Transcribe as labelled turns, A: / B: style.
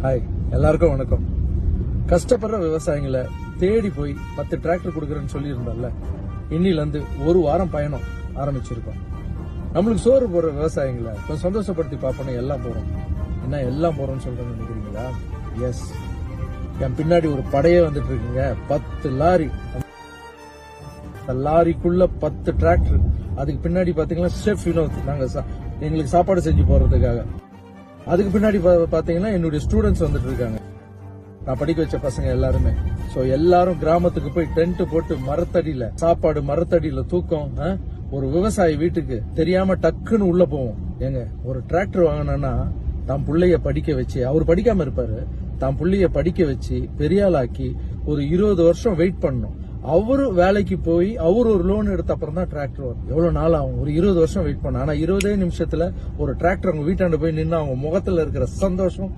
A: Hi, எல்லாருக்கும் வணக்கம். கஷ்டப்படுற விவசாயிகளை தேடி போய் 10 டிராக்டர் கொடுக்கறேன்னு சொல்லியிருந்தோம்ல, இன்னில இருந்து ஒரு வாரம் பயணம் ஆரம்பிச்சிருக்கோம். நம்மளுக்கு சோறு போடுற விவசாயிகளை கொஞ்சம் சந்தோஷப்படுத்தி பார்ப்போம். எல்லாம் போறோம். என்ன எல்லாம் போறோம்னு சொல்றேன்னு நினைக்கிறீங்களா? எஸ், என் பின்னாடி ஒரு படையே வந்துட்டு இருக்குங்க. 10 லாரி. லாரிக்குள்ள 10 டிராக்டர். அதுக்கு பின்னாடி பாத்தீங்கன்னா ஷெஃப் வினோத், நாங்க எங்களுக்கு சாப்பாடு செஞ்சு போறதுக்காக. அதுக்கு பின்னாடி பாத்தீங்கன்னா என்னுடைய ஸ்டூடெண்ட்ஸ் வந்துட்டு இருக்காங்க, நான் படிக்க வச்ச பசங்க எல்லாருமே. சோ எல்லாரும் கிராமத்துக்கு போய் டென்ட் போட்டு மரத்தடியில சாப்பாடு, மரத்தடியில தூக்கம். ஒரு விவசாயி வீட்டுக்கு தெரியாம டக்குன்னு உள்ள போவோம். ஏங்க, ஒரு டிராக்டர் வாங்கினா தான் புள்ளைய படிக்க வச்சு, அவர் படிக்காம இருப்பாரு, தான் புள்ளைய படிக்க வச்சு பெரியாளாக்கி ஒரு 20 வருஷம் வெயிட் பண்ணணும். அவரு வேலைக்கு போய் அவர் ஒரு லோன் எடுத்த அப்புறம் தான் டிராக்டர் வரும். எவ்வளவு நாள் ஆகும்? ஒரு 20 வருஷம் வெயிட் பண்ண. ஆனா 20 நிமிஷத்துல ஒரு டிராக்டர் அவங்க வீட்டாண்டு போய் நின்று அவங்க முகத்துல இருக்கிற சந்தோஷம்